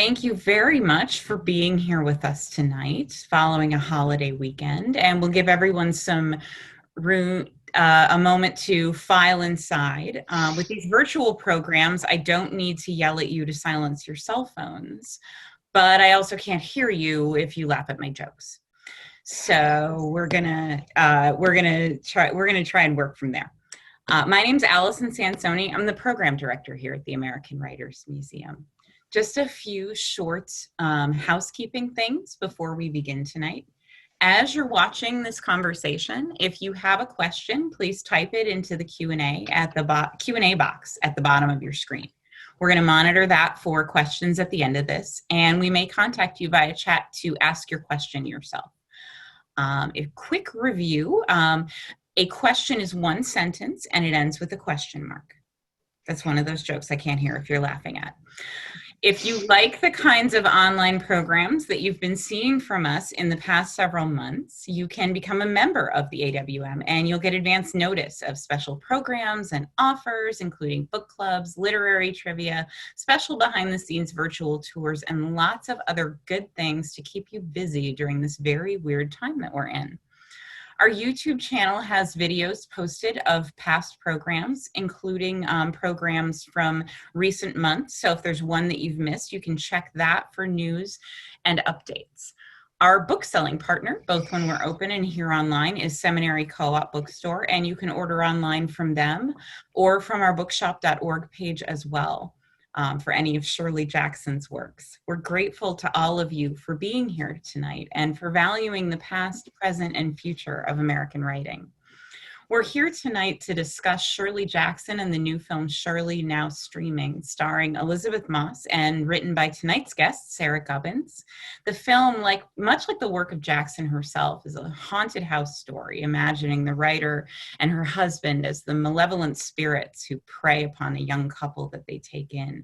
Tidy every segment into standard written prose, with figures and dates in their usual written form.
Thank you very much for being here with us tonight following a holiday weekend. And we'll give everyone some room, a moment to file inside. With these virtual programs, I don't need to yell at you to silence your cell phones, but I also can't hear you if you laugh at my jokes. So we're gonna try and work from there. My name's Allison Sansoni. I'm the program director here at the American Writers Museum. Just a few short housekeeping things before we begin tonight. As you're watching this conversation, if you have a question, please type it into the Q&A box at the bottom of your screen. We're going to monitor that for questions at the end of this, and we may contact you via chat to ask your question yourself. A quick review. A question is one sentence and it ends with a question mark. That's one of those jokes I can't hear if you're laughing at. If you like the kinds of online programs that you've been seeing from us in the past several months, you can become a member of the AWM and you'll get advance notice of special programs and offers, including book clubs, literary trivia, special behind the scenes virtual tours, and lots of other good things to keep you busy during this very weird time that we're in. Our YouTube channel has videos posted of past programs, including programs from recent months. So if there's one that you've missed, you can check that for news and updates. Our book selling partner, both when we're open and here online, is Seminary Co-op Bookstore, and you can order online from them or from our bookshop.org page as well. For any of Shirley Jackson's works. We're grateful to all of you for being here tonight and for valuing the past, present, and future of American writing. We're here tonight to discuss Shirley Jackson and the new film Shirley, now streaming, starring Elisabeth Moss and written by tonight's guest, Sarah Gubbins. The film, much like the work of Jackson herself, is a haunted house story, imagining the writer and her husband as the malevolent spirits who prey upon a young couple that they take in.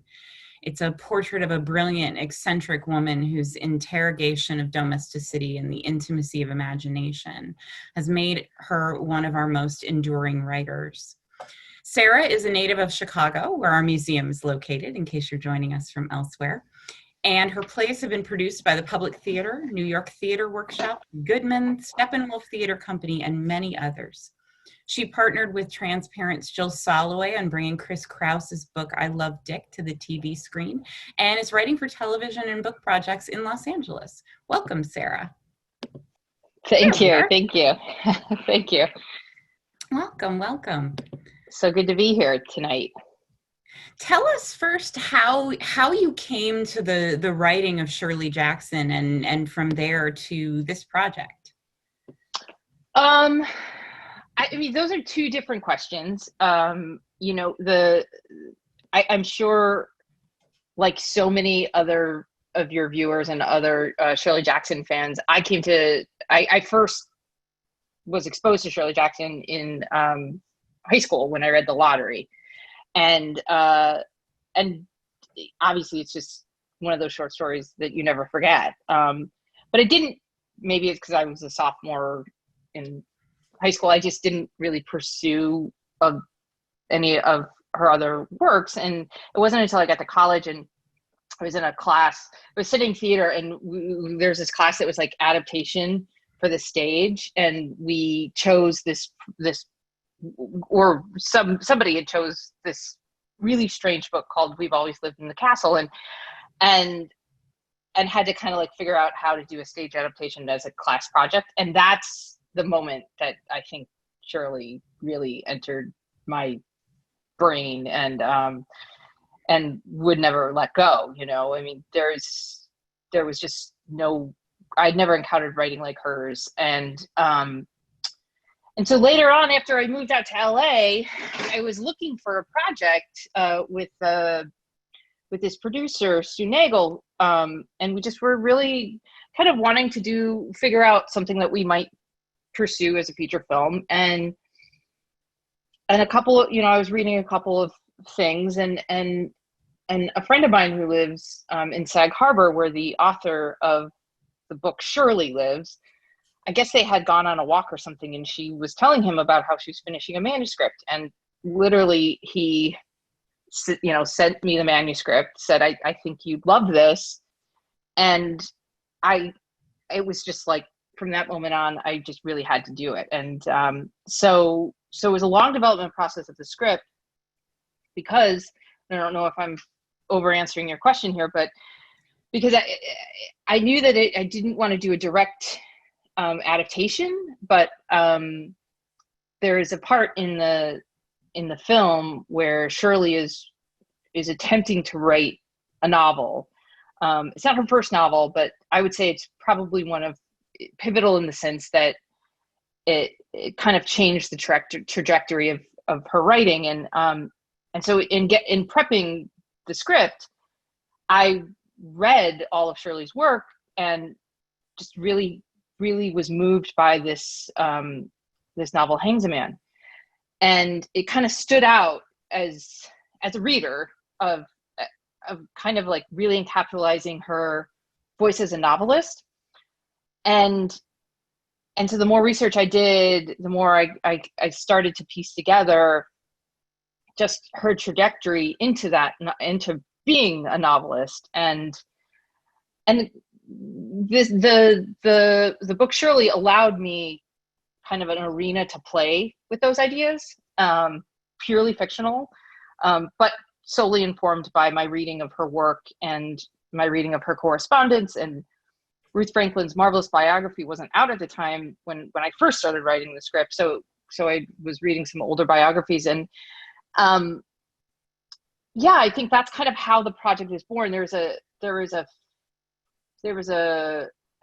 It's a portrait of a brilliant, eccentric woman whose interrogation of domesticity and the intimacy of imagination has made her one of our most enduring writers. Sarah is a native of Chicago, where our museum is located, in case you're joining us from elsewhere. And her plays have been produced by the Public Theater, New York Theater Workshop, Goodman, Steppenwolf Theater Company, and many others. She partnered with Transparent's Jill Soloway on bringing Chris Krause's book, I Love Dick, to the TV screen, and is writing for television and book projects in Los Angeles. Welcome, Sarah. Thank you. Thank you. Thank you. Welcome, welcome. So good to be here tonight. Tell us first how you came to the writing of Shirley Jackson and from there to this project. I mean, those are two different questions. I'm sure, like so many other of your viewers and other Shirley Jackson fans, I first was exposed to Shirley Jackson in high school when I read The Lottery. And obviously it's just one of those short stories that you never forget. But it didn't, maybe it's because I was a sophomore in high school, I just didn't really pursue any of her other works. And it wasn't until I got to college and I was in a class, I was sitting theater, and there's this class that was like adaptation for the stage. And we chose somebody had chose this really strange book called We've Always Lived in the Castle, and had to kind of like figure out how to do a stage adaptation as a class project. And that's the moment that I think Shirley really entered my brain and would never let go. I mean, there was just I'd never encountered writing like hers. And so later on, after I moved out to LA, I was looking for a project with this producer, Stu Nagel, and we just were really kind of wanting to figure out something that we might pursue as a feature film. And a couple of, I was reading a couple of things, and a friend of mine who lives in Sag Harbor, where the author of the book Shirley lives, I guess they had gone on a walk or something, and she was telling him about how she was finishing a manuscript. And literally he, sent me the manuscript, said, I think you'd love this. And it was just like, from that moment on, I just really had to do it. And so it was a long development process of the script, because I don't know if I'm over answering your question here, but because I knew that I didn't want to do a direct adaptation, but there is a part in the film where Shirley is attempting to write a novel. It's not her first novel, but I would say it's probably one of pivotal in the sense that it kind of changed the trajectory of her writing. And so in prepping the script, I read all of Shirley's work and just really, really was moved by this novel, Hangs a Man. And it kind of stood out as a reader of kind of like really encapsulating her voice as a novelist. And so the more research I did, the more I started to piece together just her trajectory into being a novelist. And this the book Shirley allowed me kind of an arena to play with those ideas, purely fictional, but solely informed by my reading of her work and my reading of her correspondence. And Ruth Franklin's marvelous biography wasn't out at the time when I first started writing the script. So I was reading some older biographies, and yeah, I think that's kind of how the project was born. There was a,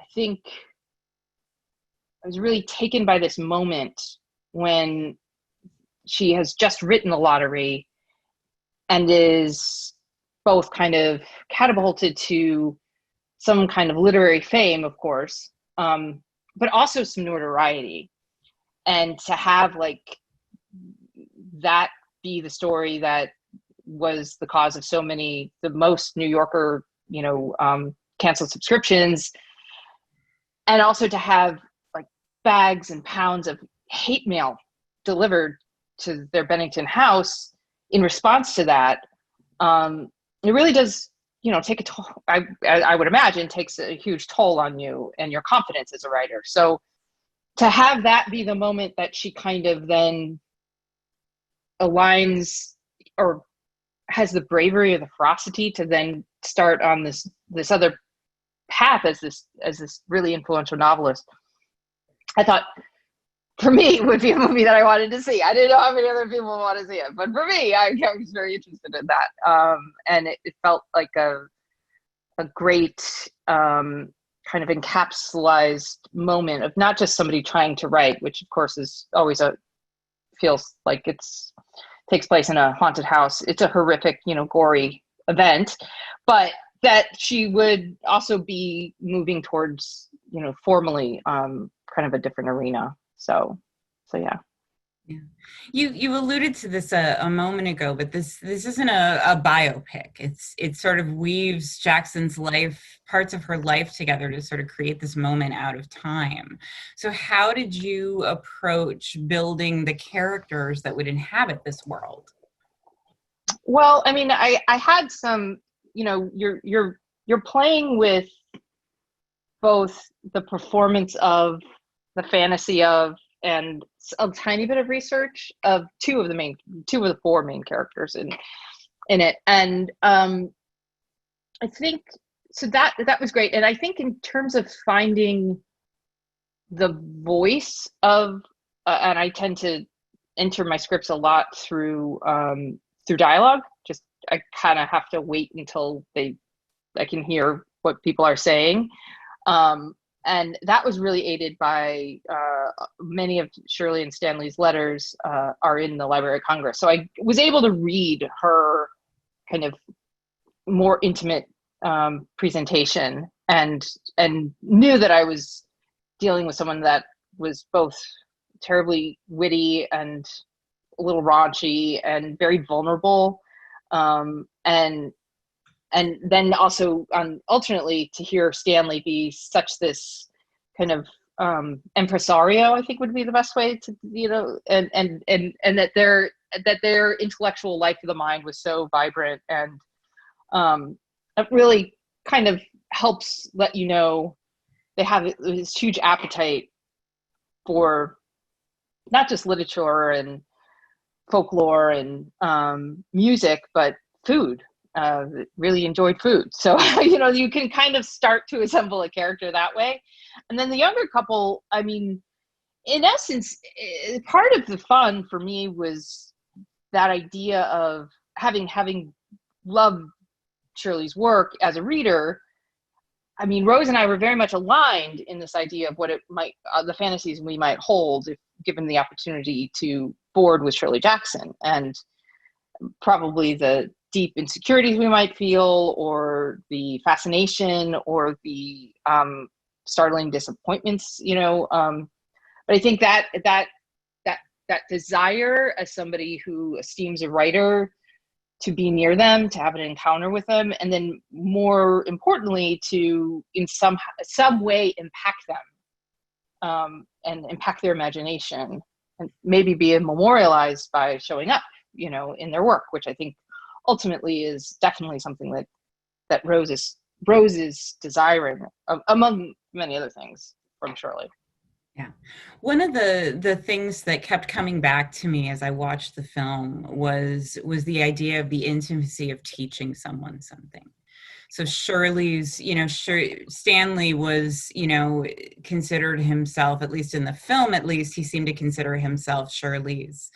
I think I was really taken by this moment when she has just written The Lottery and is both kind of catapulted to some kind of literary fame, of course, but also some notoriety. And to have like that be the story that was the cause of the most New Yorker, canceled subscriptions, and also to have like bags and pounds of hate mail delivered to their Bennington house in response to that, it really does, take a toll. I would imagine takes a huge toll on you and your confidence as a writer. So to have that be the moment that she kind of then aligns or has the bravery or the ferocity to then start on this other path as this really influential novelist, I thought, for me, it would be a movie that I wanted to see. I didn't know how many other people would want to see it, but for me, I was very interested in that. And it felt like a great kind of encapsulated moment of not just somebody trying to write, which of course is always feels like takes place in a haunted house. It's a horrific, gory event, but that she would also be moving towards, formally kind of a different arena. So yeah. Yeah. You alluded to this a moment ago, but this isn't a biopic. It sort of weaves Jackson's life, parts of her life together to sort of create this moment out of time. So how did you approach building the characters that would inhabit this world? Well, I mean, I had some, you're playing with both the performance of, the fantasy of, and a tiny bit of research of two of the four main characters in it. And I think so that was great. And I think in terms of finding the voice of, and I tend to enter my scripts a lot through dialogue. Just I kind of have to wait until I can hear what people are saying. And that was really aided by many of Shirley and Stanley's letters are in the Library of Congress. So I was able to read her kind of more intimate presentation and knew that I was dealing with someone that was both terribly witty and a little raunchy and very vulnerable. And then also alternately to hear Stanley be such this kind of impresario, I think would be the best way to, and that their intellectual life of the mind was so vibrant and really kind of helps let you know they have this huge appetite for not just literature and folklore and music, but food. Really enjoyed food. So, you can kind of start to assemble a character that way. And then the younger couple, I mean, in essence, part of the fun for me was that idea of having loved Shirley's work as a reader. I mean, Rose and I were very much aligned in this idea of what it might, the fantasies we might hold if given the opportunity to board with Shirley Jackson, and probably the deep insecurities we might feel, or the fascination, or the startling disappointments, but I think that desire as somebody who esteems a writer, to be near them, to have an encounter with them, and then more importantly, to in some way impact them, and impact their imagination, and maybe be memorialized by showing up, in their work, which I think ultimately is definitely something that Rose is desiring, among many other things, from Shirley. Yeah. One of the things that kept coming back to me as I watched the film was the idea of the intimacy of teaching someone something. So Shirley's, Stanley was, considered himself, at least in the film, at least he seemed to consider himself Shirley's,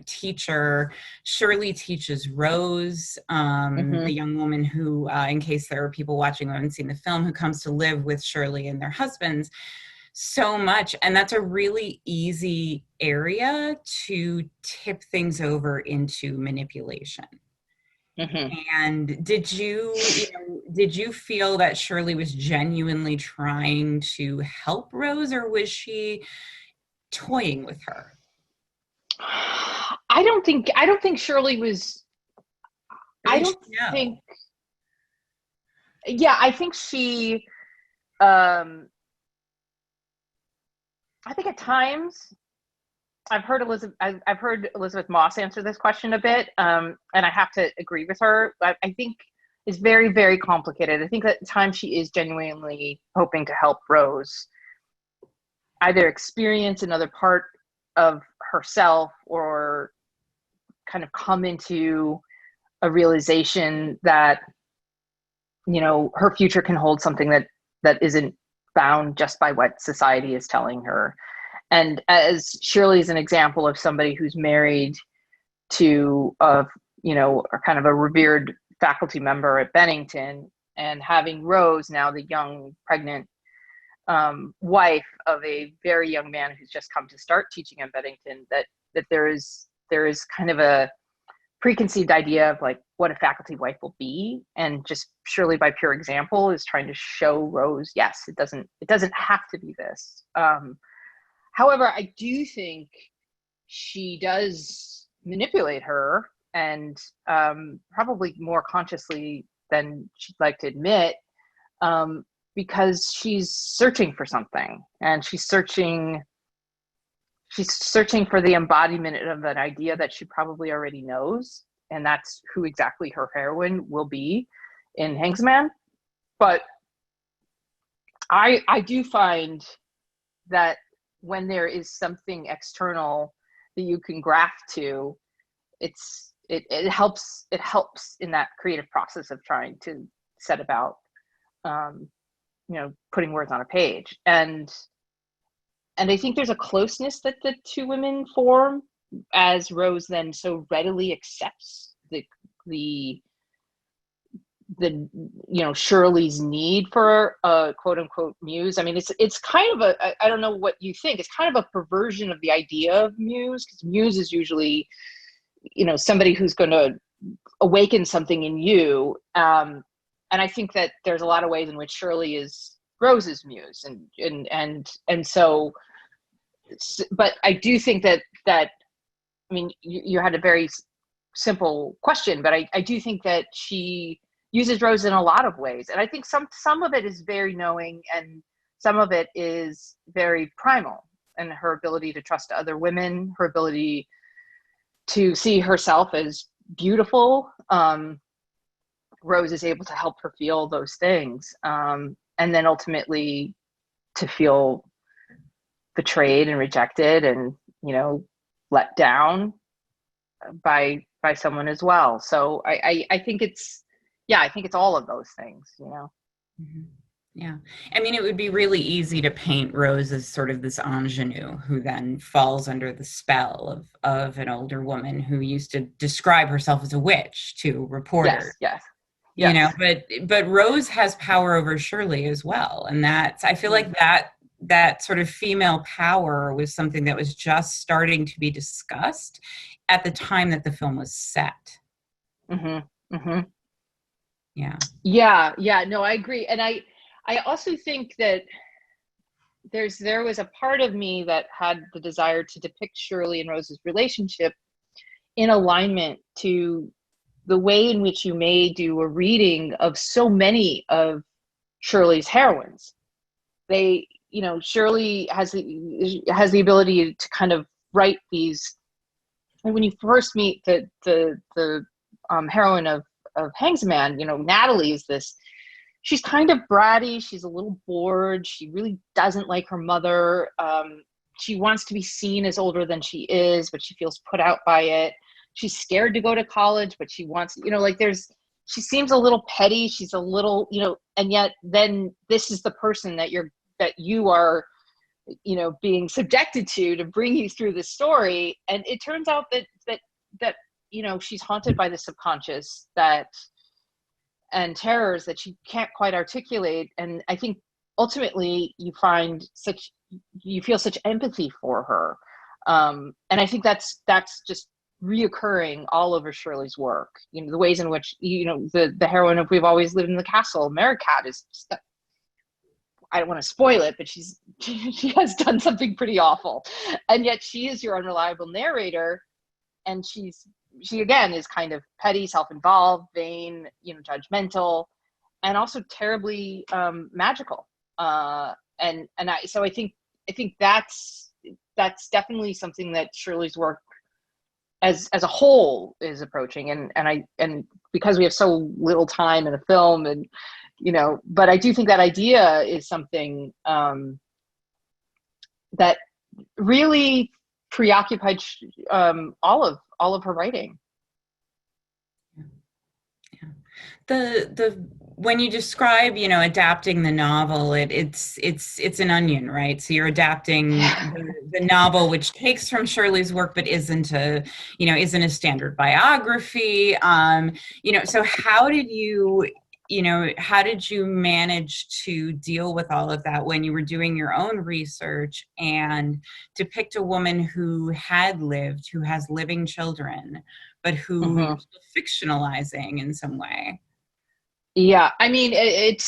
teacher. Shirley teaches Rose, the young woman who, in case there are people watching who haven't seen the film, who comes to live with Shirley and their husbands, so much. And that's a really easy area to tip things over into manipulation. And did you feel that Shirley was genuinely trying to help Rose, or was she toying with her? I don't think Shirley was. I think she. I think at times I've heard Elisabeth Moss answer this question a bit, and I have to agree with her. I think it's very, very complicated. I think at times she is genuinely hoping to help Rose either experience another part of herself, or kind of come into a realization that, her future can hold something that isn't bound just by what society is telling her. And as Shirley is an example of somebody who's married to kind of a revered faculty member at Bennington, and having Rose, now the young pregnant wife of a very young man who's just come to start teaching at Bennington, that there is kind of a preconceived idea of like what a faculty wife will be, and just Shirley, by pure example, is trying to show Rose, yes, it doesn't have to be this. However, I do think she does manipulate her, and probably more consciously than she'd like to admit, because she's searching for something, and she's searching for the embodiment of an idea that she probably already knows, and that's who exactly her heroine will be in Hangsman. But I do find that when there is something external that you can graft to, it helps in that creative process of trying to set about putting words on a page. And I think there's a closeness that the two women form, as Rose then so readily accepts the Shirley's need for a quote unquote muse. I mean, it's kind of I don't know what you think. It's kind of a perversion of the idea of muse, because muse is usually, somebody who's going to awaken something in you. And I think that there's a lot of ways in which Shirley is Rose's muse, and so, but I do think that I mean, you had a very simple question, but I do think that she uses Rose in a lot of ways, and I think some of it is very knowing, and some of it is very primal, and her ability to trust other women, her ability to see herself as beautiful, Rose is able to help her feel those things, and then ultimately to feel betrayed and rejected and, let down by someone as well. So I think I think it's all of those things. Mhm. Yeah. I mean, it would be really easy to paint Rose as sort of this ingenue who then falls under the spell of an older woman who used to describe herself as a witch to reporters. Yes, yes, yes. But Rose has power over Shirley as well. And I feel like that sort of female power was something that was just starting to be discussed at the time that the film was set. Mm-hmm. Mm-hmm. Yeah. Yeah, no, I agree. And I also think that there was a part of me that had the desire to depict Shirley and Rose's relationship in alignment to the way in which you may do a reading of so many of Shirley's heroines. Shirley has the ability to kind of write these. And when you first meet the heroine of Hangsman, Natalie is this. She's kind of bratty. She's a little bored. She really doesn't like her mother. She wants to be seen as older than she is, but she feels put out by it. She's scared to go to college, but she wants, she seems a little petty. She's a little, and yet then this is the person that you are, being subjected to bring you through the story. And it turns out that she's haunted by the subconscious and terrors that she can't quite articulate. And I think ultimately you feel such empathy for her. And I think that's just reoccurring all over Shirley's work. The ways in which, the heroine of We've Always Lived in the Castle, Merricat, is just, I don't want to spoil it, but she has done something pretty awful. And yet she is your unreliable narrator. And she again is kind of petty, self-involved, vain, judgmental, and also terribly magical. So I think that's definitely something that Shirley's work as a whole is approaching. And because we have so little time in a film, and but I do think that idea is something that really preoccupied all of her writing. Yeah. The when you describe, adapting the novel, it's an onion, right? So you're adapting the novel, which takes from Shirley's work, but isn't a standard biography. So how did you manage to deal with all of that when you were doing your own research and depict a woman who has living children, but who you're still fictionalizing in some way? Yeah, I mean, it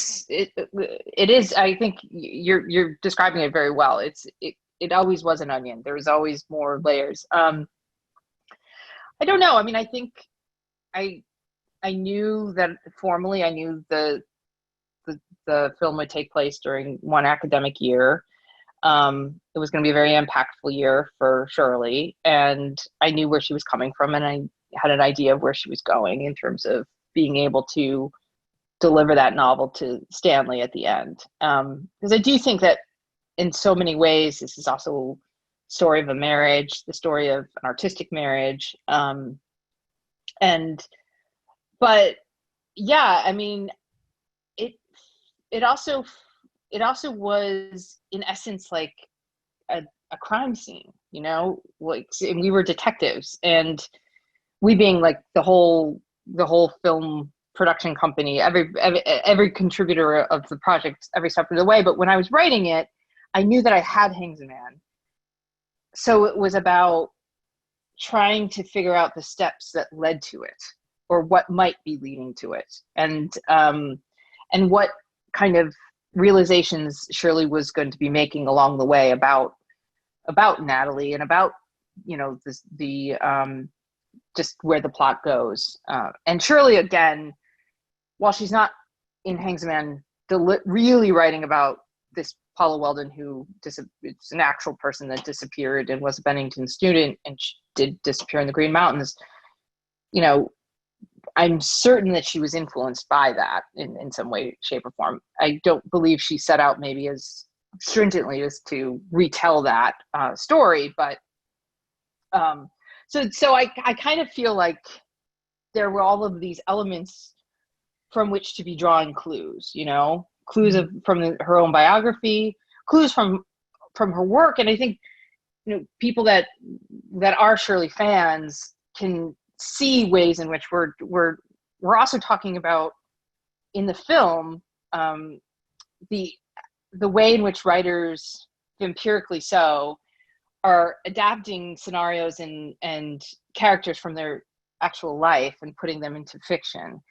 is. I think you're describing it very well. It always was an onion. There was always more layers. I don't know. I mean, I think I knew that formally. I knew the film would take place during one academic year. It was going to be a very impactful year for Shirley, and I knew where she was coming from, and I had an idea of where she was going in terms of being able to deliver that novel to Stanley at the end. Because I do think that in so many ways, this is also a story of a marriage, the story of an artistic marriage. But yeah, I mean, it also was in essence like a crime scene, and we were detectives, and we being like the whole film production company, every contributor of the project, every step of the way. But when I was writing it, I knew that I had Hangsman. So it was about trying to figure out the steps that led to it, or what might be leading to it, and what kind of realizations Shirley was going to be making along the way about Natalie and about just where the plot goes. And Shirley, again, while she's not in Hangsman really writing about this Paula Weldon who it's an actual person that disappeared and was a Bennington student and did disappear in the Green Mountains, I'm certain that she was influenced by that in some way, shape, or form. I don't believe she set out maybe as stringently as to retell that story, but so I kind of feel like there were all of these elements from which to be drawing clues, clues from her own biography, clues from her work. And I think, people that are Shirley fans can see ways in which we're also talking about in the film, the way in which writers, empirically so, are adapting scenarios and characters from their actual life and putting them into fiction.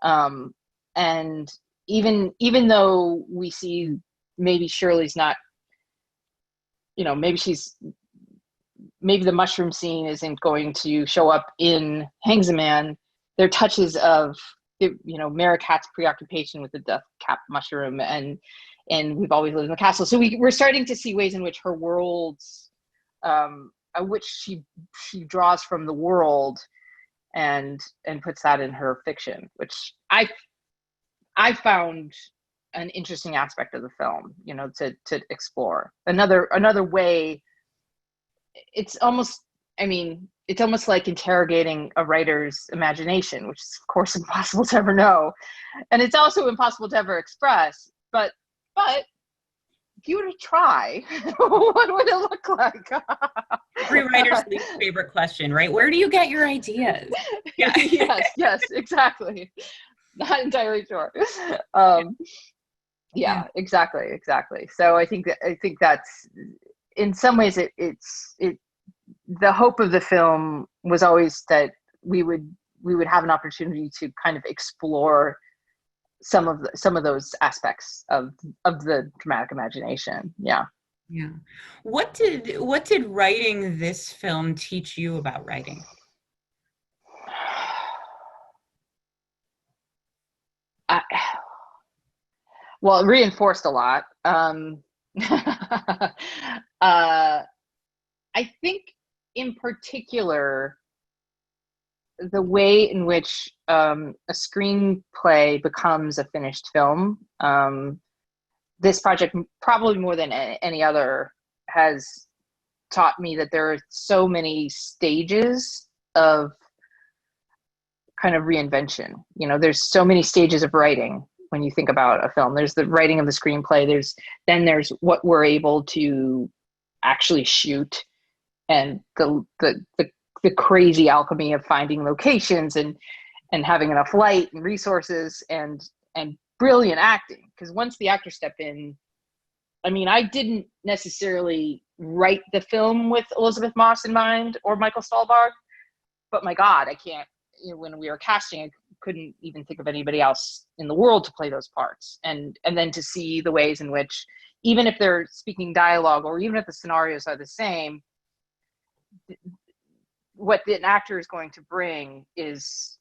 And even though we see maybe Shirley's not, maybe the mushroom scene isn't going to show up in Hangsaman, there are touches of, Mary Kat's preoccupation with the death cap mushroom and We've Always Lived in the Castle. So we're starting to see ways in which her worlds, which she draws from the world and puts that in her fiction, which I found an interesting aspect of the film, to explore. Another way. It's almost like interrogating a writer's imagination, which is of course impossible to ever know, and it's also impossible to ever express. But if you were to try, what would it look like? Every writer's least favorite question, right? Where do you get your ideas? Yeah. yes, exactly. Not entirely sure. Yeah, exactly. So I think that's, in some ways, it's the hope of the film was always that we would have an opportunity to kind of explore some of those aspects of the dramatic imagination. Yeah. What did writing this film teach you about writing? Well, it reinforced a lot. I think, in particular, the way in which a screenplay becomes a finished film. This project, probably more than any other, has taught me that there are so many stages of kind of reinvention. There's so many stages of writing when you think about a film. There's the writing of the screenplay. There's what we're able to actually shoot, and the crazy alchemy of finding locations and having enough light and resources and brilliant acting. Because once the actors step in, I didn't necessarily write the film with Elisabeth Moss in mind or Michael Stahlbarg, but my God, I can't. When we were casting, I couldn't even think of anybody else in the world to play those parts. And then to see the ways in which, even if they're speaking dialogue or even if the scenarios are the same, what an actor is going to bring is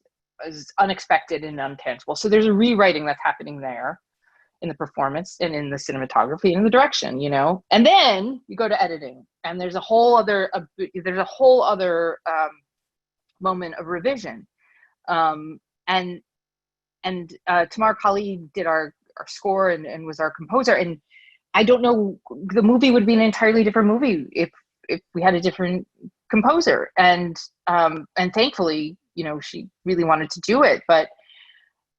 unexpected and untangible. So there's a rewriting that's happening there in the performance and in the cinematography and the direction, and then you go to editing, and there's a whole other moment of revision. And Tamar Khalid did our score and was our composer. And I don't know, the movie would be an entirely different movie if we had a different composer. And thankfully, she really wanted to do it.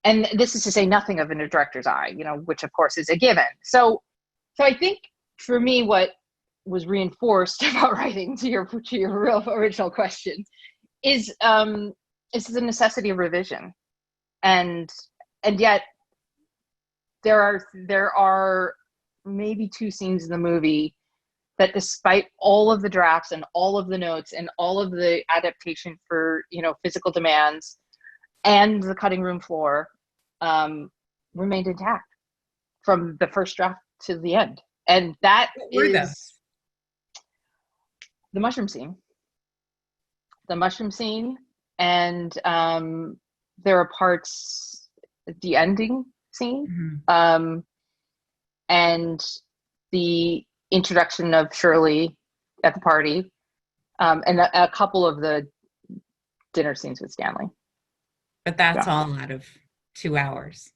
And this is to say nothing of in a director's eye, which of course is a given. So I think for me, what was reinforced about writing, to your real original question, is the necessity of revision. And yet there are maybe two scenes in the movie that, despite all of the drafts and all of the notes and all of the adaptation for physical demands and the cutting room floor, remained intact from the first draft to the end. And that is the mushroom scene. And there are parts, the ending scene, and the introduction of Shirley at the party, and a couple of the dinner scenes with Stanley. but that's Yeah. all out of 2 hours.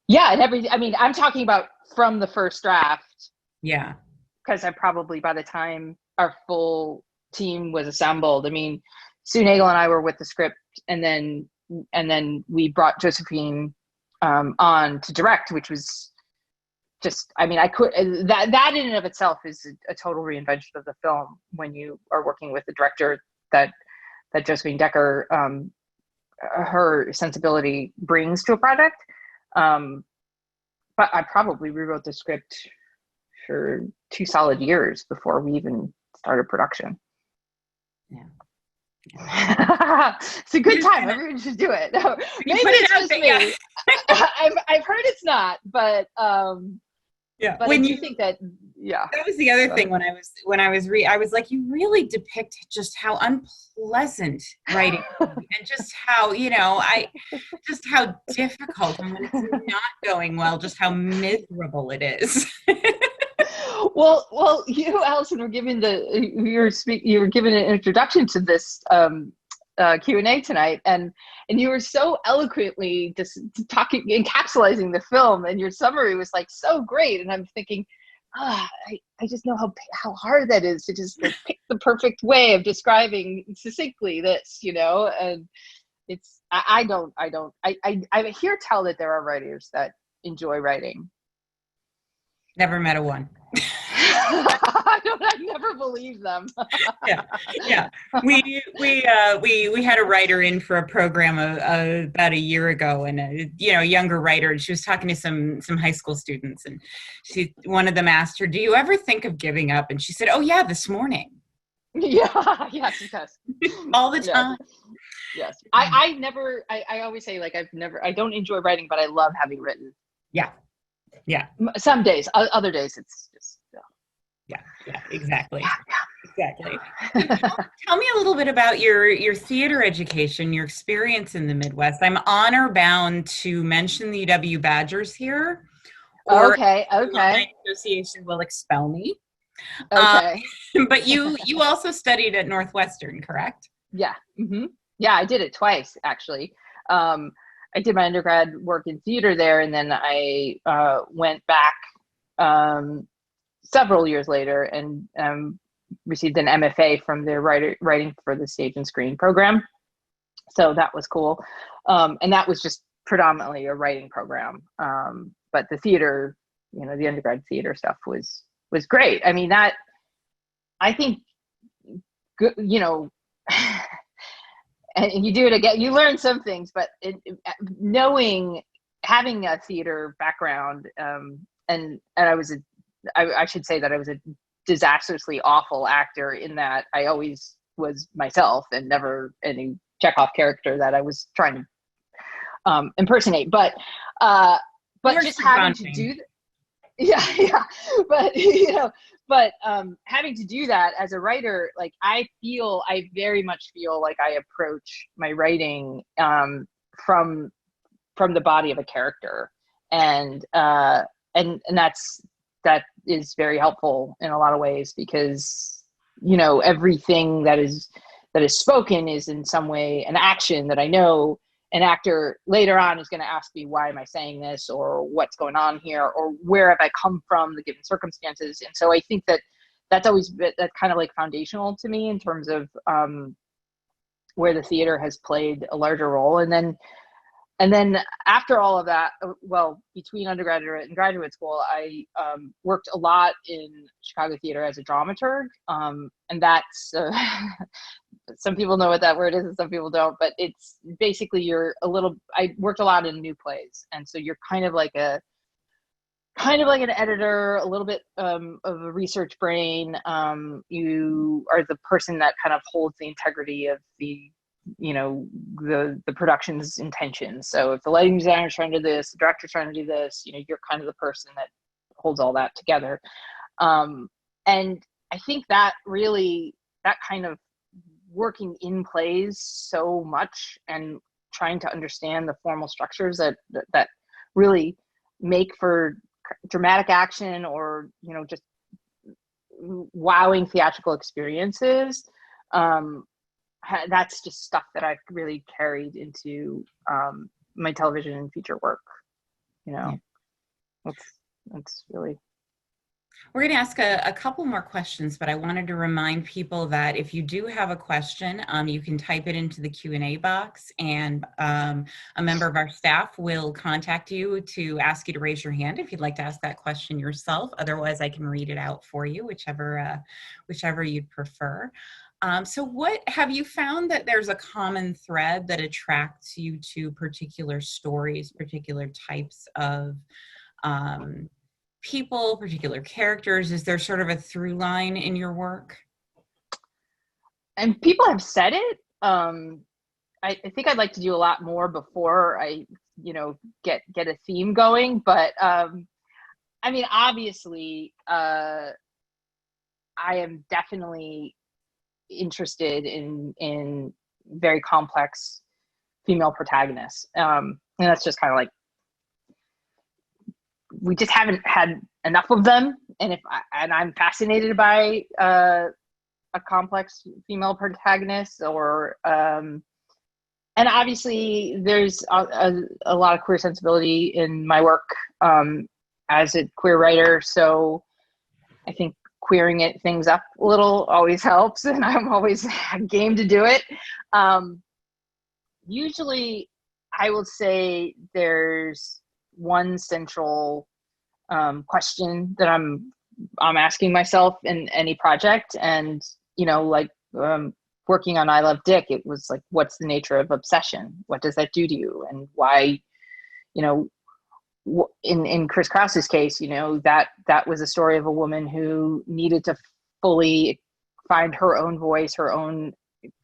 Yeah, and I mean, I'm talking about from the first draft, Yeah. because I probably, by the time our full team was assembled, I mean, Sue Nagel and I were with the script, and then we brought Josephine on to direct, which was just, I mean, I could, that in and of itself is a total reinvention of the film when you are working with the director that Josephine Decker, her sensibility brings to a project. But I probably rewrote the script for 2 solid years before we even started production. Yeah. It's a good time. Everyone should do it. No, maybe it's just me. I've heard it's not, but yeah. But when I you think that, yeah. That was the other thing when I was like, you really depict just how unpleasant writing and just how, just how difficult, and when it's not going well, just how miserable it is. Well, you, Allison, were given you were given an introduction to this Q&A tonight, and you were so eloquently just talking, encapsulating the film, and your summary was like so great, and I'm thinking, I just know how hard that is to just like, pick the perfect way of describing succinctly this, and it's I hear tell that there are writers that enjoy writing. Never met a one. I never believe them. yeah. We had a writer in for a program about a year ago, and a younger writer, and she was talking to some high school students, and one of them asked her, "Do you ever think of giving up?" And she said, "Oh yeah, this morning." Yeah, yes, all the time. Yes. I always say, like, I don't enjoy writing, but I love having written. Yeah. Some days, other days it's just, yeah, exactly. Exactly. Tell me a little bit about your theater education, your experience in the Midwest. I'm honor bound to mention the UW Badgers here. Or okay. My association will expel me. Okay. But you also studied at Northwestern, correct? Yeah. Mm-hmm. Yeah, I did it twice, actually. I did my undergrad work in theater there, and then I went back several years later and received an MFA from their writing for the stage and screen program. So that was cool. And that was just predominantly a writing program. But the theater, the undergrad theater stuff was great. I mean, I think, and you do it again, you learn some things, but having a theater background, and I should say that I was a disastrously awful actor in that I always was myself and never any Chekhov character that I was trying to impersonate. But just having to do that. Yeah. But having to do that as a writer, like I very much feel like I approach my writing from the body of a character, and that is very helpful in a lot of ways, because everything that is spoken is in some way an action that I know an actor later on is going to ask me, why am I saying this, or what's going on here, or where have I come from, the given circumstances. And so I think that's kind of like foundational to me in terms of where the theater has played a larger role. And then after all of that, between undergraduate and graduate school, I worked a lot in Chicago theater as a dramaturg. And that's, some people know what that word is and some people don't, but it's basically I worked a lot in new plays. And so you're kind of like an editor, a little bit of a research brain. You are the person that kind of holds the integrity of the production's intentions. So if the lighting designer is trying to do this, the director's trying to do this, you're kind of the person that holds all that together. And I think that kind of working in plays so much and trying to understand the formal structures that really make for dramatic action, or just wowing theatrical experiences, that's just stuff that I've really carried into my television and feature work. You know, that's really. We're going to ask a couple more questions, but I wanted to remind people that if you do have a question, you can type it into the Q&A box, and a member of our staff will contact you to ask you to raise your hand if you'd like to ask that question yourself. Otherwise, I can read it out for you, whichever you'd prefer. So what have you found that there's a common thread that attracts you to particular stories, particular types of people, particular characters? Is there sort of a through line in your work? And people have said it. I think I'd like to do a lot more before I, get a theme going. But I mean, obviously, I am definitely interested in very complex female protagonists, and that's just kind of like, we just haven't had enough of them. And I'm fascinated by a complex female protagonist, or and obviously there's a lot of queer sensibility in my work as a queer writer. So I think queering things up a little always helps, and I'm always game to do it. Usually I will say there's one central question that I'm asking myself in any project. And working on I Love Dick, it was like, what's the nature of obsession? What does that do to you? And why, in Chris Krause's case, that was a story of a woman who needed to fully find her own voice, her own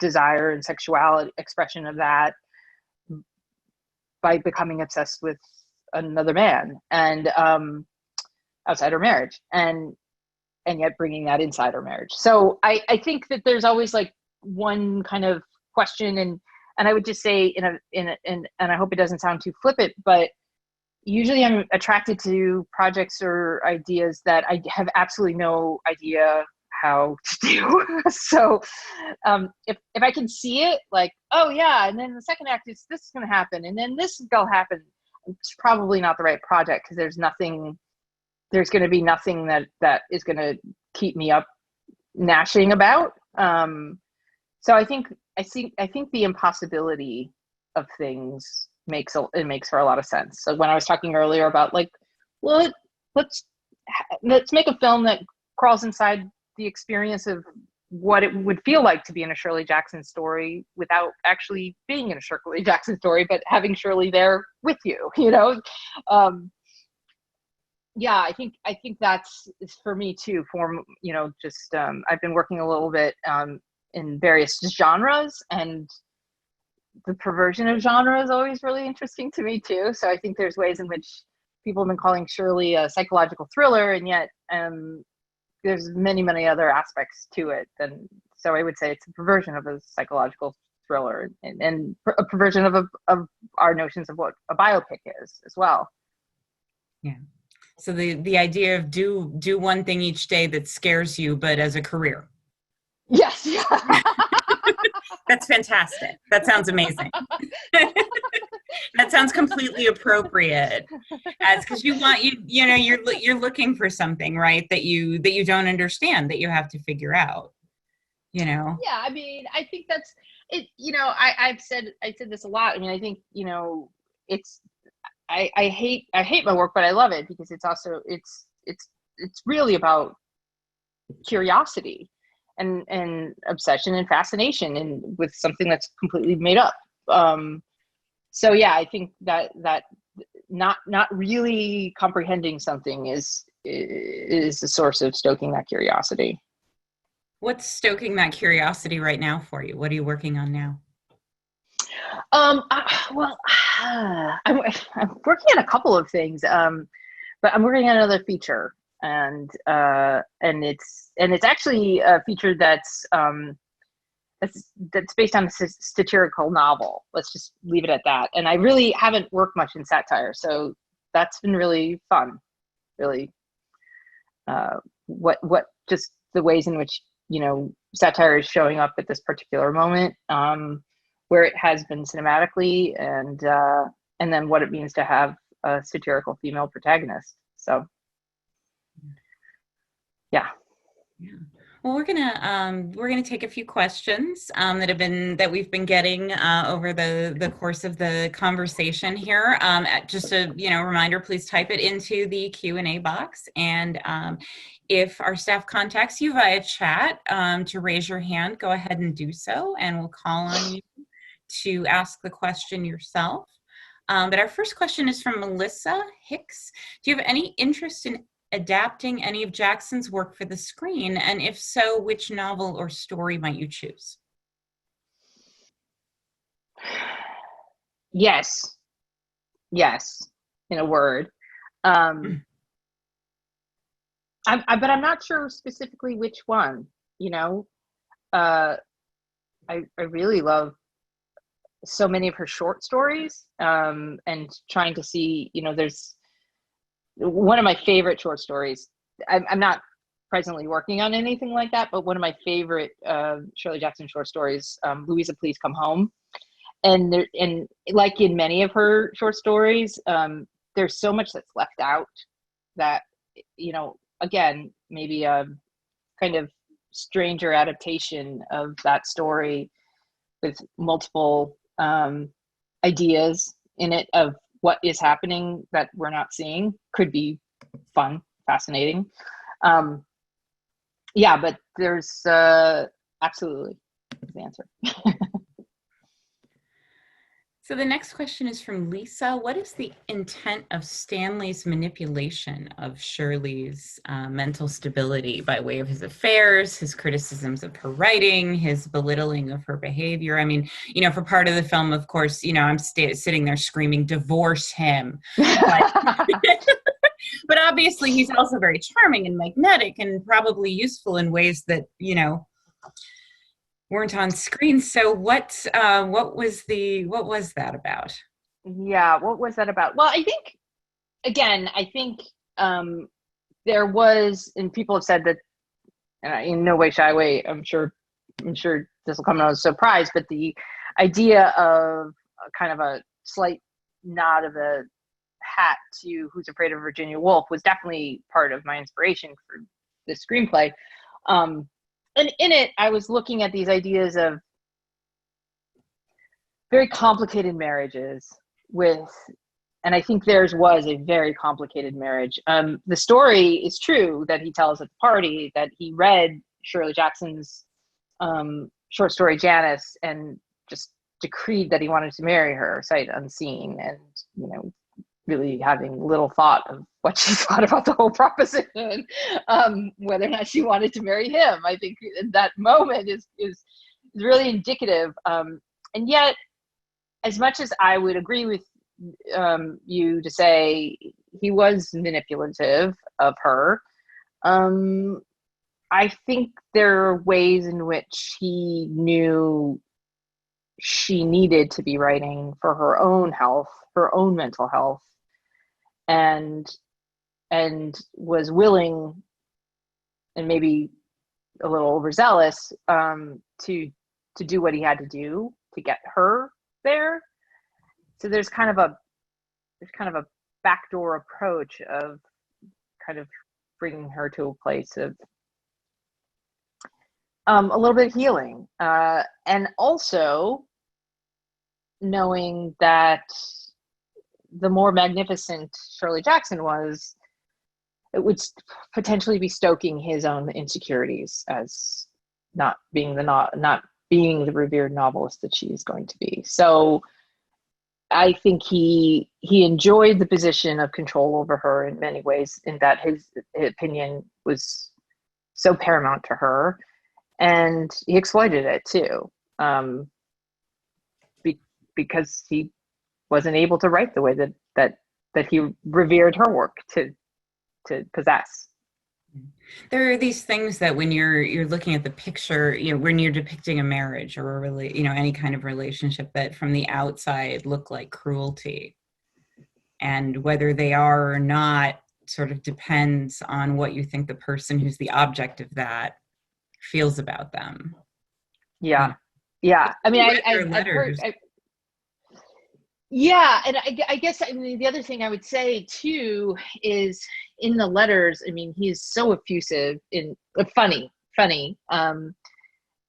desire and sexuality expression of that, by becoming obsessed with another man, and outside her marriage, and yet bringing that inside her marriage. So I think that there's always like one kind of question, and I would just say and I hope it doesn't sound too flippant, but usually I'm attracted to projects or ideas that I have absolutely no idea how to do. So if I can see it, like, oh yeah, and then the second act is this is going to happen, and then this is going to happen, it's probably not the right project, because there's going to be nothing that is going to keep me up gnashing about. So I think the impossibility of things makes for a lot of sense. So when I was talking earlier about like, well, let's make a film that crawls inside the experience of what it would feel like to be in a Shirley Jackson story without actually being in a Shirley Jackson story, but having Shirley there with you, yeah, I think that's for me too. I've been working a little bit in various genres, and the perversion of genre is always really interesting to me too. So I think there's ways in which people have been calling Shirley a psychological thriller, and yet there's many, many other aspects to it. And so I would say it's a perversion of a psychological thriller, and a perversion of our notions of what a biopic is as well. Yeah. So the idea of do one thing each day that scares you, but as a career. Yes. Yeah. That's fantastic. That sounds amazing. That sounds completely appropriate, as because you're looking for something, right, that you don't understand, that you have to figure out. Yeah, I mean, I think that's it. I've said this a lot. I mean, I think it's. I hate my work, but I love it because it's also it's really about curiosity and obsession and fascination, and with something that's completely made up. So yeah, I think that not really comprehending something is a source of stoking that curiosity. What's stoking that curiosity right now for you? What are you working on now? I'm working on a couple of things, but I'm working on another feature, and it's actually a feature that's based on a satirical novel. Let's just leave it at that. And I really haven't worked much in satire, so that's been really fun. Really, what just the ways in which satire is showing up at this particular moment, where it has been cinematically, and then what it means to have a satirical female protagonist. So, yeah. Yeah. Well, we're gonna take a few questions that we've been getting over the course of the conversation here. Just a reminder, please type it into the Q&A box, and if our staff contacts you via chat to raise your hand, go ahead and do so, and we'll call on you to ask the question yourself. But our first question is from Melissa Hicks. Do you have any interest in adapting any of Jackson's work for the screen? And if so, which novel or story might you choose? Yes. Yes, in a word. But I'm not sure specifically which one, I really love so many of her short stories, and trying to see, there's one of my favorite short stories. I'm not presently working on anything like that, but one of my favorite Shirley Jackson short stories, Louisa, Please Come Home. And like in many of her short stories, there's so much that's left out that, again, maybe a kind of stranger adaptation of that story with multiple ideas in it of what is happening that we're not seeing could be fun, fascinating. But there's absolutely the answer. So the next question is from Lisa. What is the intent of Stanley's manipulation of Shirley's mental stability by way of his affairs, his criticisms of her writing, his belittling of her behavior? I mean, for part of the film, of course, I'm sitting there screaming, divorce him. But obviously he's also very charming and magnetic and probably useful in ways that, weren't on screen. So what was that about? Yeah, what was that about? Well, I think there was, and people have said that, in no way, shy way, I'm sure this will come as a surprise, but the idea of kind of a slight nod of a hat to Who's Afraid of Virginia Woolf was definitely part of my inspiration for this screenplay. And in it, I was looking at these ideas of very complicated marriages and I think theirs was a very complicated marriage. The story is true that he tells at the party that he read Shirley Jackson's short story Janice and just decreed that he wanted to marry her sight unseen, and really having little thought of what she thought about the whole proposition, whether or not she wanted to marry him. I think that moment is really indicative. And yet, as much as I would agree with you to say he was manipulative of her, I think there are ways in which he knew she needed to be writing for her own health, her own mental health, and was willing, and maybe a little overzealous, to do what he had to do to get her there. So there's kind of a backdoor approach of kind of bringing her to a place of a little bit of healing, and also knowing that the more magnificent Shirley Jackson was, it would potentially be stoking his own insecurities as not being the revered novelist that she is going to be. So I think he enjoyed the position of control over her in many ways, in that his opinion was so paramount to her, and he exploited it too, because he wasn't able to write the way that he revered her work to possess. There are these things that when you're looking at the picture, when you're depicting a marriage or any kind of relationship, that from the outside look like cruelty, and whether they are or not sort of depends on what you think the person who's the object of that feels about them. Yeah. Yeah. I mean, Read their I've heard, letters. yeah. And I guess, I mean, the other thing I would say too is in the letters, I mean, he is so effusive in funny,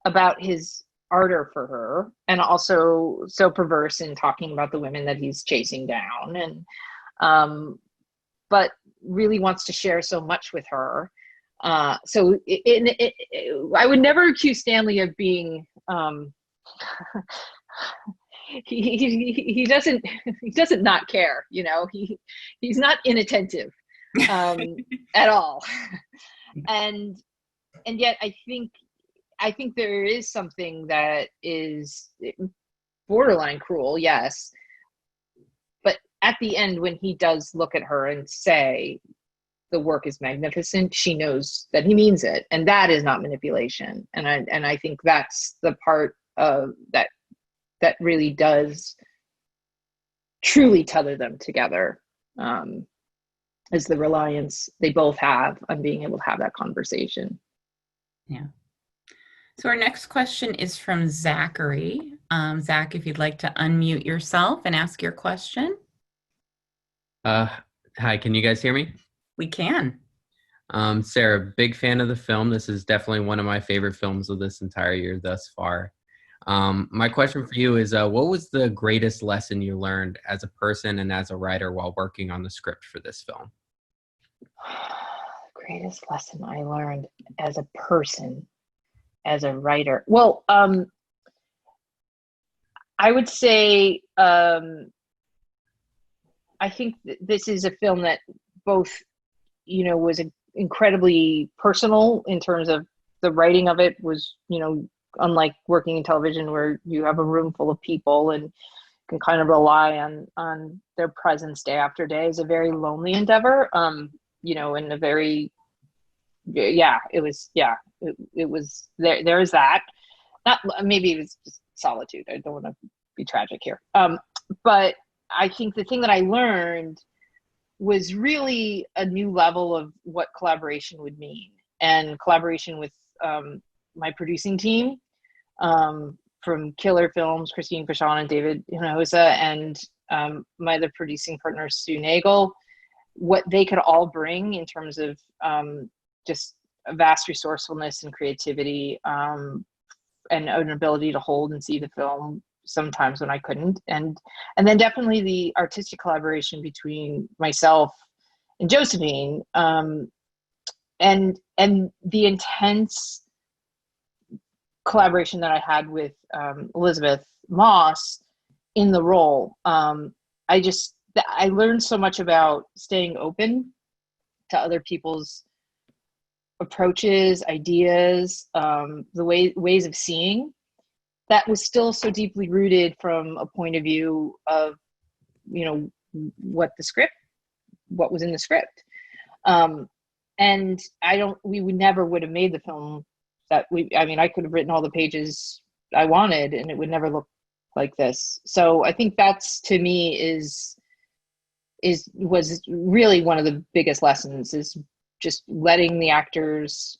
about his ardor for her, and also so perverse in talking about the women that he's chasing down, and but really wants to share so much with her. So I would never accuse Stanley of being he doesn't not care, you know. He's not inattentive at all. and yet I think there is something that is borderline cruel, yes, but at the end, when he does look at her and say the work is magnificent, she knows that he means it, and that is not manipulation. And I think that's the part of that really does truly tether them together, is the reliance they both have on being able to have that conversation. Yeah. So our next question is from Zachary. Zach, if you'd like to unmute yourself and ask your question. Hi, can you guys hear me? We can. Sarah, big fan of the film. This is definitely one of my favorite films of this entire year thus far. My question for you is, what was the greatest lesson you learned as a person and as a writer while working on the script for this film? Greatest lesson I learned as a person, as a writer. Well, I would say, I think this is a film that both, you know, was incredibly personal in terms of the writing of it was, you know, unlike working in television where you have a room full of people and can kind of rely on their presence day after day, is a very lonely endeavor. You know, in a very, it was there is that. Not, maybe it was just solitude. I don't want to be tragic here. But I think the thing that I learned was really a new level of what collaboration would mean, and collaboration with my producing team, from Killer Films, Christine Pashon and David Hinojosa, and my other producing partner, Sue Nagel, what they could all bring in terms of just a vast resourcefulness and creativity, and an ability to hold and see the film sometimes when I couldn't. And then definitely the artistic collaboration between myself and Josephine, and the intense collaboration that I had with Elisabeth Moss in the role. I learned so much about staying open to other people's approaches, ideas, the ways of seeing, that was still so deeply rooted from a point of view of, you know, what was in the script. And we never would have made the film that I could have written all the pages I wanted and it would never look like this. So I think that's, to me, was really one of the biggest lessons, is just letting the actors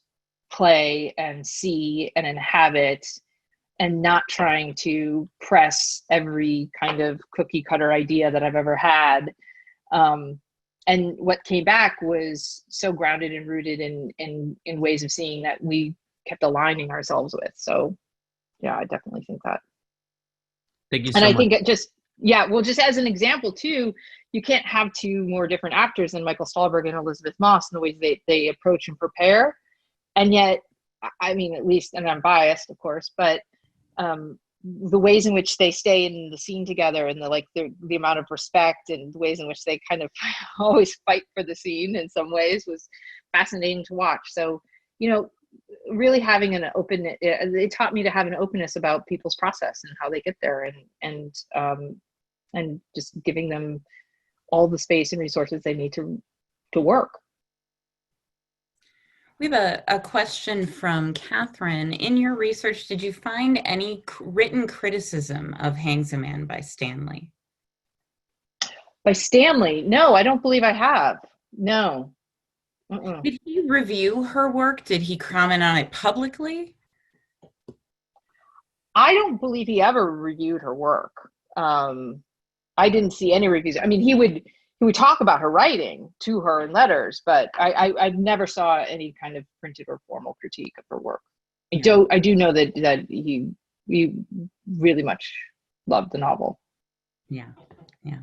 play and see and inhabit, and not trying to press every kind of cookie cutter idea that I've ever had. And what came back was so grounded and rooted in ways of seeing that we kept aligning ourselves with. So yeah, I definitely think that. Thank you so much. And I think just as an example too, you can't have two more different actors than Michael Stahlberg and Elisabeth Moss in the ways they approach and prepare. And yet, I mean, at least, and I'm biased, of course, but the ways in which they stay in the scene together, and the amount of respect, and the ways in which they kind of always fight for the scene in some ways, was fascinating to watch. So, you know, really having an open, it taught me to have an openness about people's process and how they get there, and just giving them all the space and resources they need to work. We have a question from Catherine. In your research, did you find any written criticism of Hangs a Man by Stanley? By Stanley? No, I don't believe I have. No. Mm-mm. Did he review her work? Did he comment on it publicly? I don't believe he ever reviewed her work. I didn't see any reviews. I mean, he would talk about her writing to her in letters, but I never saw any kind of printed or formal critique of her work. Yeah. I do know that he really much loved the novel. Yeah. Yeah.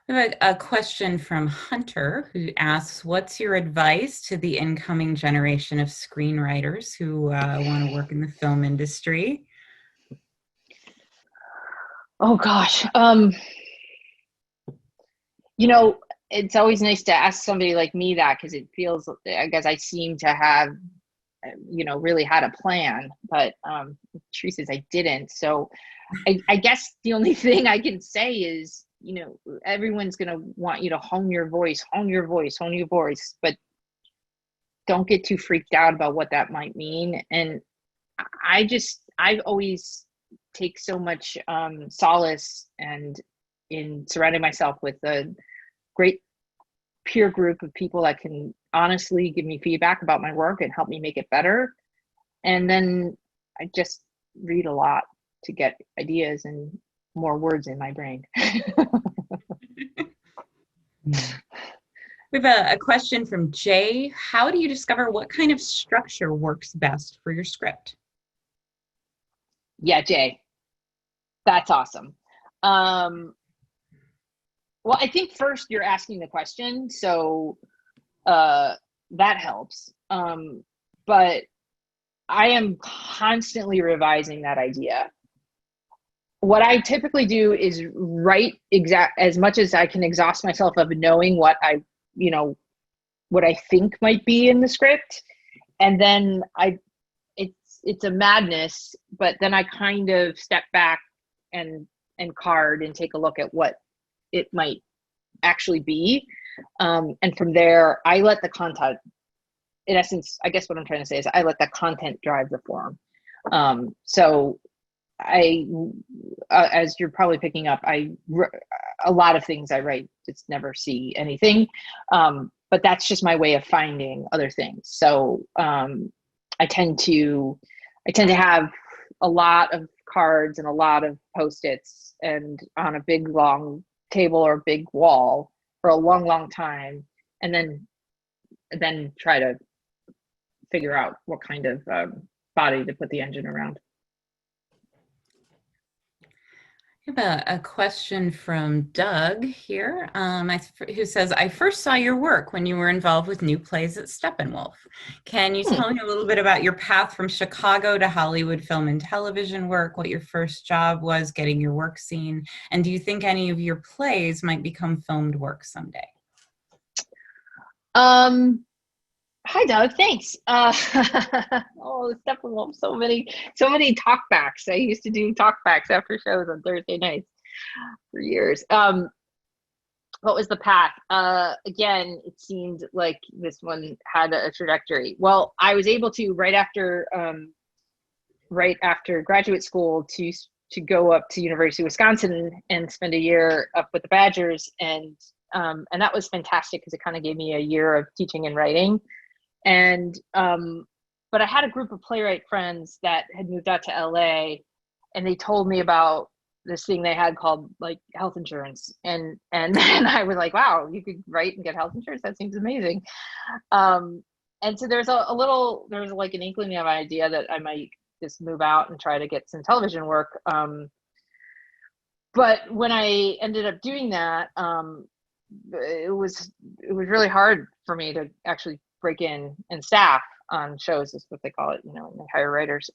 We have a question from Hunter who asks, what's your advice to the incoming generation of screenwriters who want to work in the film industry? Oh gosh. It's always nice to ask somebody like me that, because it feels, I guess I seem to have, really had a plan, but the truth is I didn't. So I guess the only thing I can say is, everyone's going to want you to hone your voice, but don't get too freaked out about what that might mean. And I've always take so much solace and in surrounding myself with a great peer group of people that can honestly give me feedback about my work and help me make it better. And then I just read a lot to get ideas and more words in my brain. We have a question from Jay. How do you discover what kind of structure works best for your script? Yeah, Jay, that's awesome. Well, I think first you're asking the question, so that helps. But I am constantly revising that idea. What I typically do is write as much as I can, exhaust myself of knowing what I think might be in the script, and then it's a madness. But then I kind of step back and card and take a look at what it might actually be, and from there I let the content, in essence, I guess what I'm trying to say is I let the content drive the form. So I, as you're probably picking up, a lot of things I write just never see anything, but that's just my way of finding other things. So I tend to have a lot of cards and a lot of Post-its and on a big long table or big wall for a long time, and then try to figure out what kind of body to put the engine around. I have a question from Doug here, who says, I first saw your work when you were involved with new plays at Steppenwolf. Can you tell me a little bit about your path from Chicago to Hollywood film and television work, what your first job was getting your work seen, and do you think any of your plays might become filmed work someday? Hi, Doug. Thanks. Oh, Steppenwolf, so many talkbacks. I used to do talkbacks after shows on Thursday nights for years. What was the path? Again, it seemed like this one had a trajectory. Well, I was able to right after graduate school to go up to University of Wisconsin and spend a year up with the Badgers, and that was fantastic because it kind of gave me a year of teaching and writing. And but I had a group of playwright friends that had moved out to LA, and they told me about this thing they had called like health insurance, and then I was like, wow, you could write and get health insurance? That seems amazing. And so there's like an inkling of an idea that I might just move out and try to get some television work. But when I ended up doing that, it was really hard for me to actually break in and staff on shows, is what they call it, and they hire writers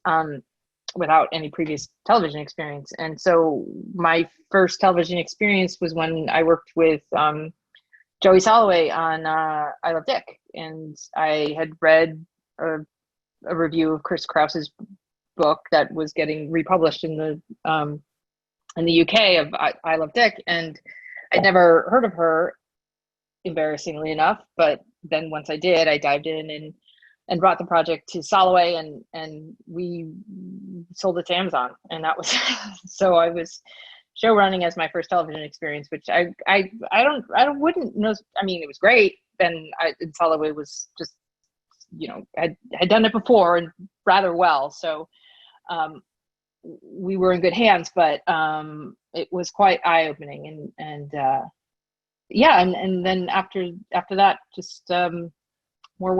without any previous television experience. And so my first television experience was when I worked with Joey Soloway on I Love Dick, and I had read a review of Chris Krause's book that was getting republished in the UK of I Love Dick, and I'd never heard of her, embarrassingly enough. But then once I did, I dived in and brought the project to Soloway, and we sold it to Amazon, and that was so I was show running as my first television experience, which I wouldn't know. I mean, it was great. And in Soloway was just, had done it before and rather well. So we were in good hands, but it was quite eye-opening. And then after that, just more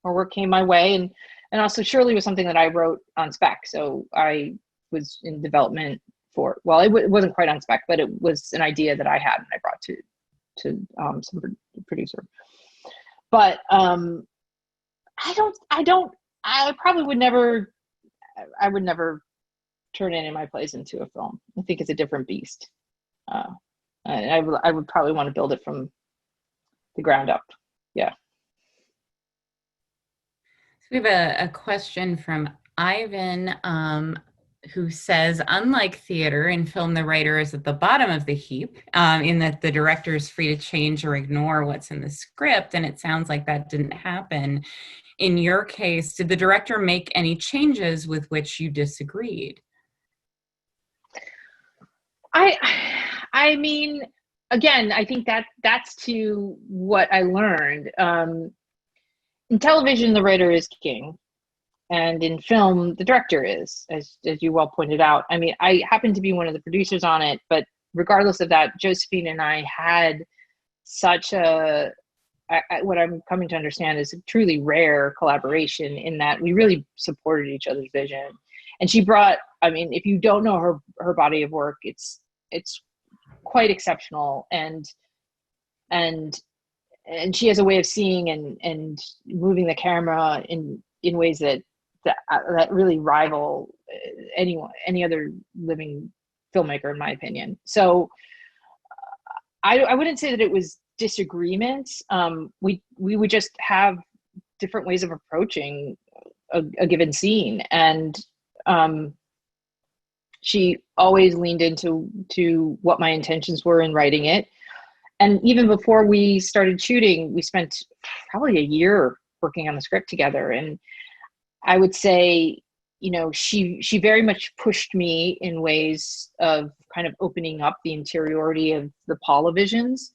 work came my way. And also Shirley was something that I wrote on spec. So I was in development for, well, it wasn't quite on spec, but it was an idea that I had and I brought to some producer. But I probably would never turn any of my plays into a film. I think it's a different beast. I would probably want to build it from the ground up. Yeah. So we have a question from Ivan, who says, unlike theater, in film, the writer is at the bottom of the heap, in that the director is free to change or ignore what's in the script. And it sounds like that didn't happen. In your case, did the director make any changes with which you disagreed? I mean, again, I think that's to what I learned. In television, the writer is king. And in film, the director is, as you well pointed out. I mean, I happen to be one of the producers on it, but regardless of that, Josephine and I had such what I'm coming to understand is a truly rare collaboration in that we really supported each other's vision. And she brought, I mean, if you don't know her body of work, it's quite exceptional. And she has a way of seeing and moving the camera in ways that really rival any other living filmmaker, in my opinion. So I wouldn't say that it was disagreements. We would just have different ways of approaching a given scene, and she always leaned into what my intentions were in writing it. And even before we started shooting, we spent probably a year working on the script together. And I would say, she very much pushed me in ways of kind of opening up the interiority of the Paula visions.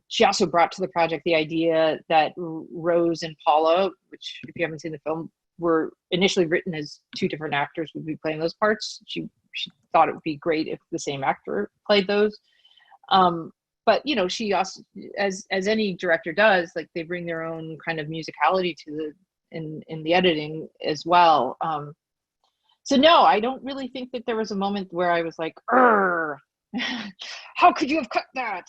She also brought to the project the idea that Rose and Paula, which if you haven't seen the film, were initially written as two different actors would be playing those parts. She thought it would be great if the same actor played those. But she also, as any director does, like they bring their own kind of musicality to in the editing as well. So no, I don't really think that there was a moment where I was like, how could you have cut that?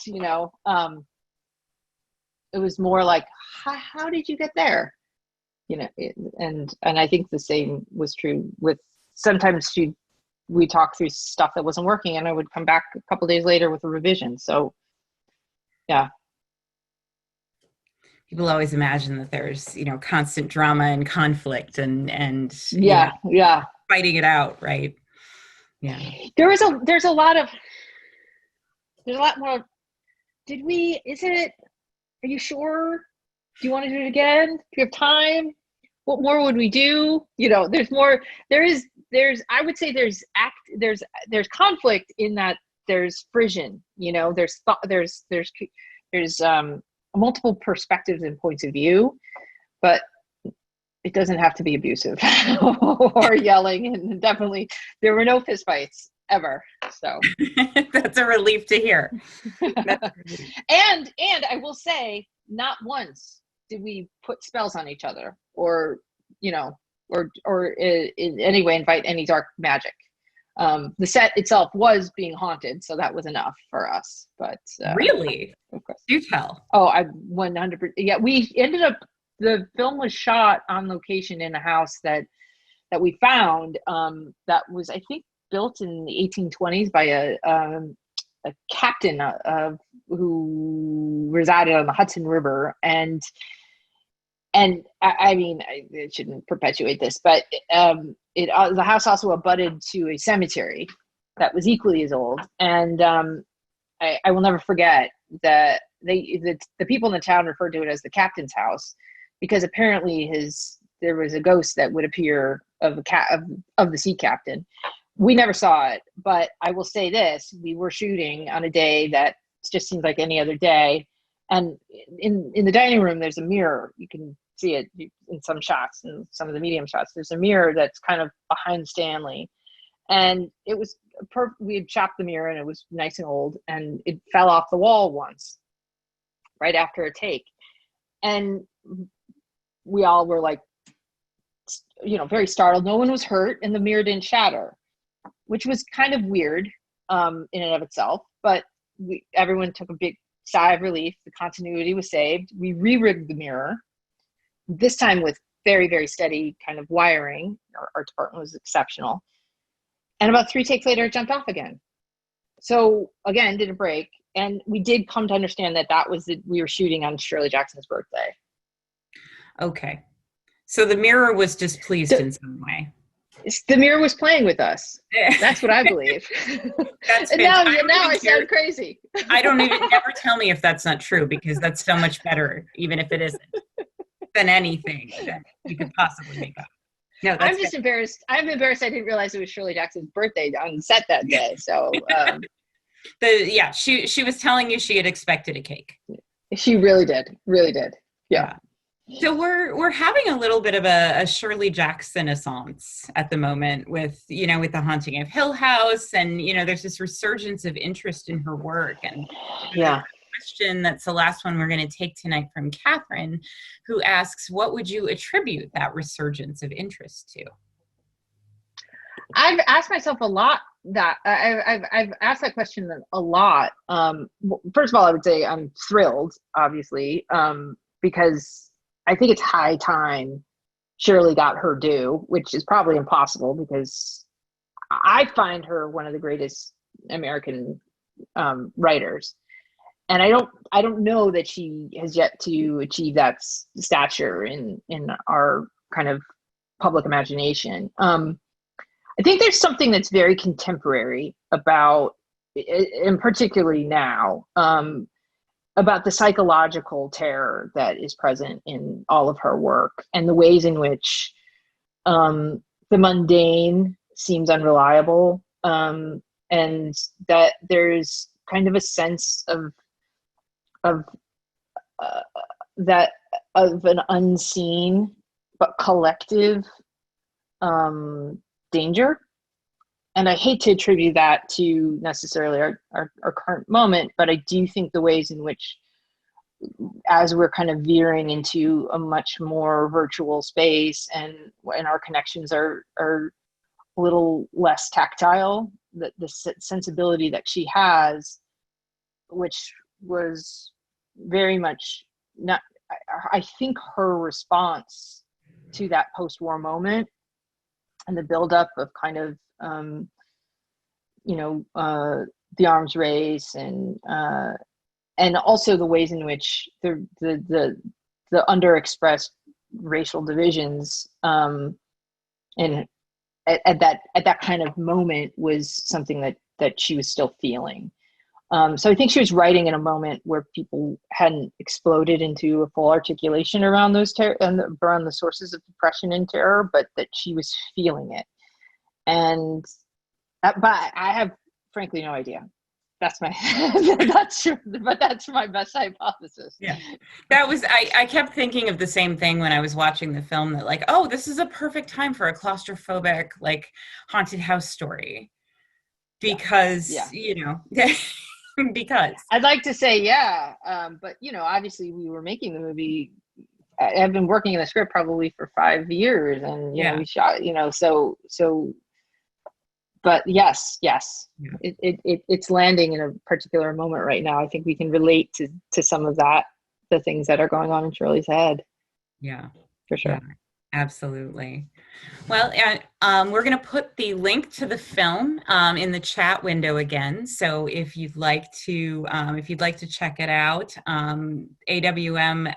It was more like, how did you get there? And I think the same was true with, sometimes we talked through stuff that wasn't working and I would come back a couple days later with a revision. So yeah. People always imagine that there's, constant drama and conflict and fighting it out, right? Yeah. There's a lot more. Are you sure? Do you want to do it again? Do you have time? What more would we do? There's more. I would say there's conflict in that there's frisson, there's multiple perspectives and points of view, but it doesn't have to be abusive or yelling. And definitely there were no fistfights ever. So that's a relief to hear. And I will say, not once did we put spells on each other or in any way invite any dark magic. The set itself was being haunted, so that was enough for us. But really, of course, do tell. Oh, I 100%. Yeah, we ended up. The film was shot on location in a house that we found. That was, I think, built in the 1820s by a captain who resided on the Hudson River, and I mean, I shouldn't perpetuate this, but the house also abutted to a cemetery that was equally as old. And I will never forget that the people in the town referred to it as the captain's house, because apparently there was a ghost that would appear of the sea captain. We never saw it, but I will say this: we were shooting on a day that just seems like any other day, and in the dining room there's a mirror. You can see it in some shots, in some of the medium shots. There's a mirror that's kind of behind Stanley, and it was we had chopped the mirror, and it was nice and old, and it fell off the wall once, right after a take, and we all were like, very startled. No one was hurt, and the mirror didn't shatter, which was kind of weird in and of itself. But everyone took a big sigh of relief. The continuity was saved. We re-rigged the mirror, this time with very, very steady kind of wiring. Our department was exceptional. And about 3 takes later, it jumped off again. So again, didn't break. And we did come to understand that we were shooting on Shirley Jackson's birthday. Okay. So the mirror was displeased in some way. The mirror was playing with us. That's what I believe. That's and now I sound crazy. Never tell me if that's not true, because that's so much better, even if it isn't, than anything that you could possibly make up. No, I'm just embarrassed. I'm embarrassed I didn't realize it was Shirley Jackson's birthday on set that day. So she was telling you she had expected a cake. She really did. Really did. Yeah. So we're having a little bit of a Shirley Jackson renaissance at the moment with The Haunting of Hill House, and there's this resurgence of interest in her work. And the question that's the last one we're going to take tonight from Catherine, who asks, what would you attribute that resurgence of interest to? I've asked myself a lot that I've asked that question a lot. First of all, I would say I'm thrilled, obviously, because I think it's high time Shirley got her due, which is probably impossible because I find her one of the greatest American writers. And I don't know that she has yet to achieve that stature in our kind of public imagination. I think there's something that's very contemporary about, and particularly now, about the psychological terror that is present in all of her work, and the ways in which the mundane seems unreliable, and that there's kind of a sense of an unseen but collective danger. And I hate to attribute that to necessarily our current moment, but I do think the ways in which, as we're kind of veering into a much more virtual space and our connections are a little less tactile, the sensibility that she has, which was very much not, I think her response to that post-war moment and the buildup of kind of the arms race and also the ways in which the underexpressed racial divisions and at that kind of moment was something that she was still feeling. So I think she was writing in a moment where people hadn't exploded into a full articulation around around the sources of depression and terror, but that she was feeling it. And but I have frankly no idea. That's my that's true, but that's my best hypothesis. Yeah, that was I kept thinking of the same thing when I was watching the film, that like, oh, this is a perfect time for a claustrophobic haunted house story, because because I'd like to say but obviously we were making the movie. I've been working in the script probably for 5 years, and we shot so. But yes, it's landing in a particular moment right now. I think we can relate to some of that, the things that are going on in Shirley's head. Yeah, for sure. Yeah, absolutely. Well, we're going to put the link to the film in the chat window again. So if you'd like to check it out, AWM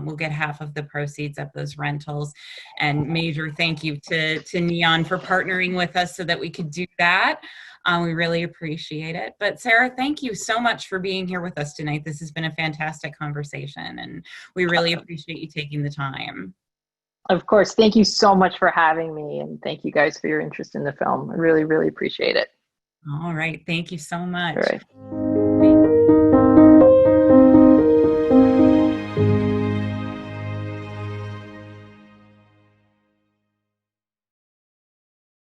will get half of the proceeds of those rentals. And major thank you to Neon for partnering with us so that we could do that. We really appreciate it. But Sarah, thank you so much for being here with us tonight. This has been a fantastic conversation, and we really appreciate you taking the time. Of course. Thank you so much for having me. And thank you guys for your interest in the film. I really, really appreciate it. All right. Thank you so much. All right.